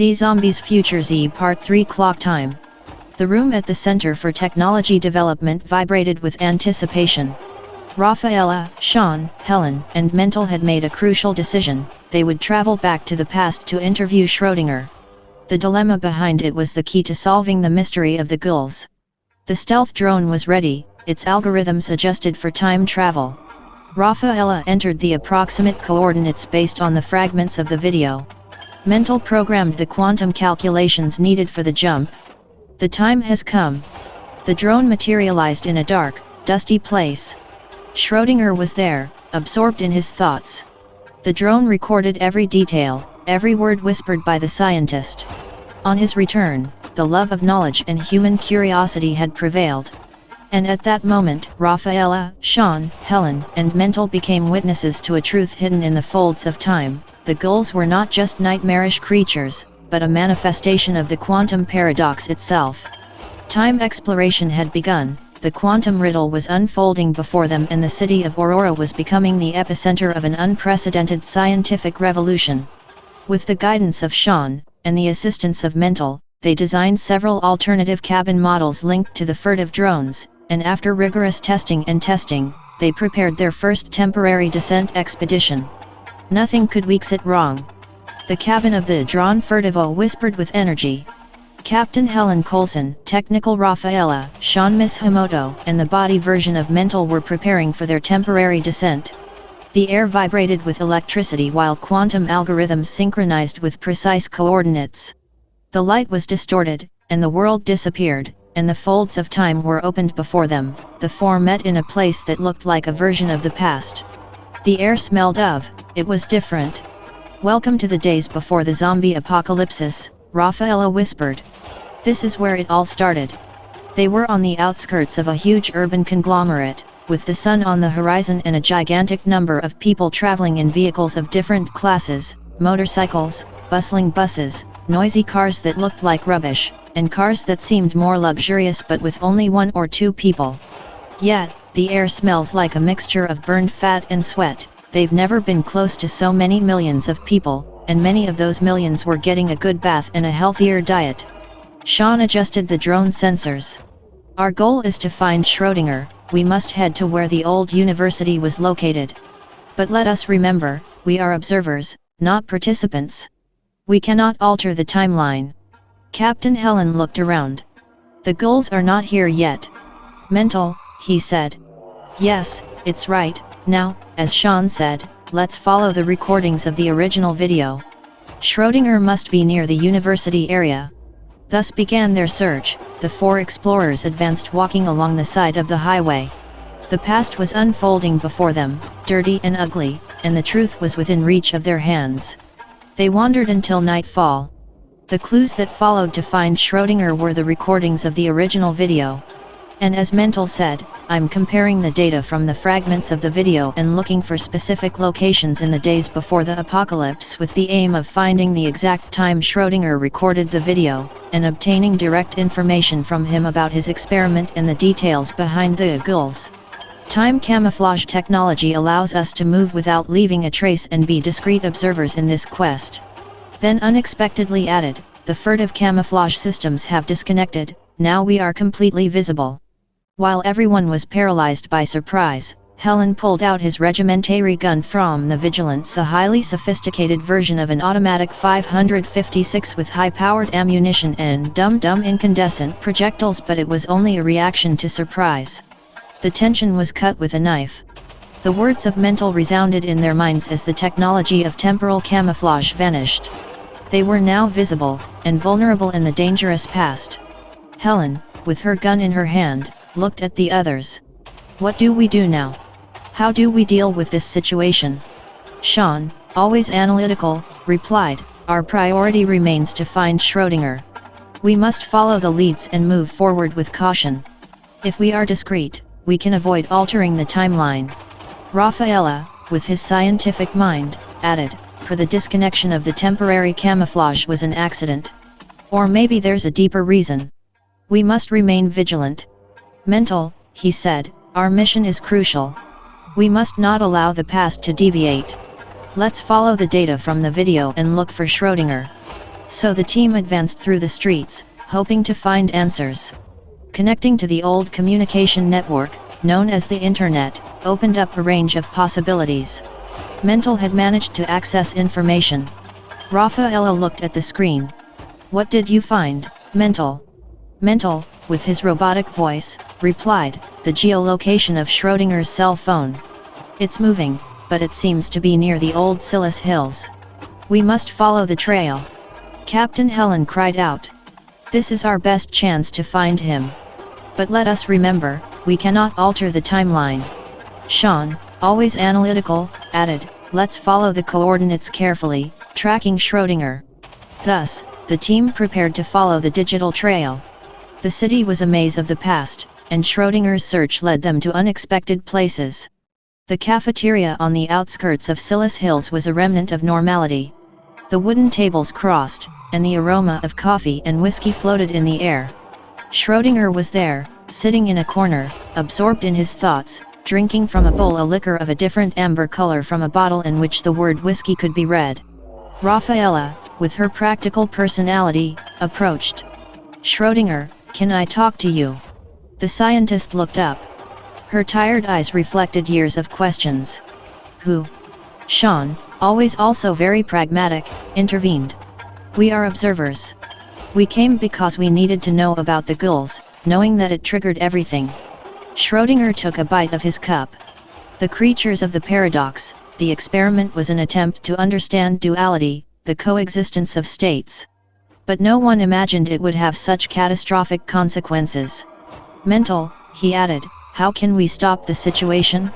Z Zombies Future Z Part 3 Clock Time. The room at the Center for Technology Development vibrated with anticipation. Rafaela, Sean, Helen, and Mental had made a crucial decision: they would travel back to the past to interview Schrödinger. The dilemma behind it was the key to solving the mystery of the ghouls. The stealth drone was ready, its algorithms adjusted for time travel. Rafaela entered the approximate coordinates based on the fragments of the video. Mental programmed the quantum calculations needed for the jump. The time has come. The drone materialized in a dark, dusty place. Schrödinger was there, absorbed in his thoughts. The drone recorded every detail, every word whispered by the scientist. On his return, the love of knowledge and human curiosity had prevailed. And at that moment, Rafaela, Sean, Helen, and Mental became witnesses to a truth hidden in the folds of time. The ghouls were not just nightmarish creatures, but a manifestation of the quantum paradox itself. Time exploration had begun, the quantum riddle was unfolding before them, and the city of Aurora was becoming the epicenter of an unprecedented scientific revolution. With the guidance of Sean, and the assistance of Mental, they designed several alternative cabin models linked to the furtive drones, and after rigorous testing, they prepared their first temporary descent expedition. Nothing could weak it wrong. The cabin of the drawn Furtivo whispered with energy. Captain Helen Coulson, Technical Rafaela, Sean Miss Himoto, and the body version of Mental were preparing for their temporary descent. The air vibrated with electricity while quantum algorithms synchronized with precise coordinates. The light was distorted, and the world disappeared, and the folds of time were opened before them. The four met in a place that looked like a version of the past. The air smelled of, it was different. "Welcome to the days before the zombie apocalypse," Rafaela whispered. This is where it all started. They were on the outskirts of a huge urban conglomerate, with the sun on the horizon and a gigantic number of people traveling in vehicles of different classes: motorcycles, bustling buses, noisy cars that looked like rubbish, and cars that seemed more luxurious but with only one or two people. Yet, the air smells like a mixture of burned fat and sweat. They've never been close to so many millions of people, and many of those millions were getting a good bath and a healthier diet. Sean adjusted the drone sensors. "Our goal is to find Schrödinger. We must head to where the old university was located. But let us remember, we are observers, not participants. We cannot alter the timeline." Captain Helen looked around. "The ghouls are not here yet." "Mental," he said. "Yes, it's right. Now, as Sean said, let's follow the recordings of the original video. Schrödinger must be near the university area." Thus began their search. The four explorers advanced, walking along the side of the highway. The past was unfolding before them, dirty and ugly, and the truth was within reach of their hands. They wandered until nightfall. The clues that followed to find Schrödinger were the recordings of the original video. And as Mental said, "I'm comparing the data from the fragments of the video and looking for specific locations in the days before the apocalypse with the aim of finding the exact time Schrödinger recorded the video, and obtaining direct information from him about his experiment and the details behind the ghouls. Time camouflage technology allows us to move without leaving a trace and be discreet observers in this quest." Then unexpectedly added, "The furtive camouflage systems have disconnected, now we are completely visible." While everyone was paralyzed by surprise, Helen pulled out his regimentary gun from the Vigilance, a highly sophisticated version of an automatic 556 with high-powered ammunition and dum-dum incandescent projectiles, but it was only a reaction to surprise. The tension was cut with a knife. The words of Mental resounded in their minds as the technology of temporal camouflage vanished. They were now visible, and vulnerable in the dangerous past. Helen, with her gun in her hand, looked at the others. "What do we do now? How do we deal with this situation?" Sean, always analytical, replied, "Our priority remains to find Schrödinger. We must follow the leads and move forward with caution. If we are discreet, we can avoid altering the timeline." Rafaela, with his scientific mind, added, "For the disconnection of the temporary camouflage was an accident. Or maybe there's a deeper reason. We must remain vigilant." "Mental," he said, "our mission is crucial. We must not allow the past to deviate. Let's follow the data from the video and look for Schrödinger." So the team advanced through the streets, hoping to find answers. Connecting to the old communication network, known as the Internet, opened up a range of possibilities. Mental had managed to access information. Rafaela looked at the screen. "What did you find, Mental?" Mental, with his robotic voice, replied, "The geolocation of Schrödinger's cell phone. It's moving, but it seems to be near the old Silas Hills. We must follow the trail." Captain Helen cried out. "This is our best chance to find him. But let us remember, we cannot alter the timeline." Sean, always analytical, added, "Let's follow the coordinates carefully, tracking Schrödinger." Thus, the team prepared to follow the digital trail. The city was a maze of the past, and Schrödinger's search led them to unexpected places. The cafeteria on the outskirts of Silas Hills was a remnant of normality. The wooden tables crossed, and the aroma of coffee and whiskey floated in the air. Schrödinger was there, sitting in a corner, absorbed in his thoughts, drinking from a bowl a liquor of a different amber color from a bottle in which the word whiskey could be read. Rafaela, with her practical personality, approached. "Schrödinger, can I talk to you?" The scientist looked up. Her tired eyes reflected years of questions. "Who?" Sean, always also very pragmatic, intervened. "We are observers. We came because we needed to know about the ghouls, knowing that it triggered everything." Schrödinger took a bite of his cup. "The creatures of the paradox, the experiment was an attempt to understand duality, the coexistence of states. But no one imagined it would have such catastrophic consequences. Mental," he added, "how can we stop the situation?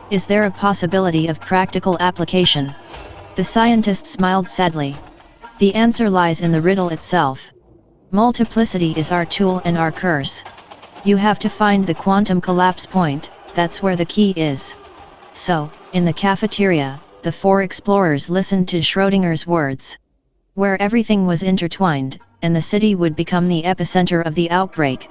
Is there a possibility of practical application?" The scientist smiled sadly. "The answer lies in the riddle itself. Multiplicity is our tool and our curse. You have to find the quantum collapse point, that's where the key is." So, in the cafeteria, the four explorers listened to Schrödinger's words. Where everything was intertwined, and the city would become the epicenter of the outbreak,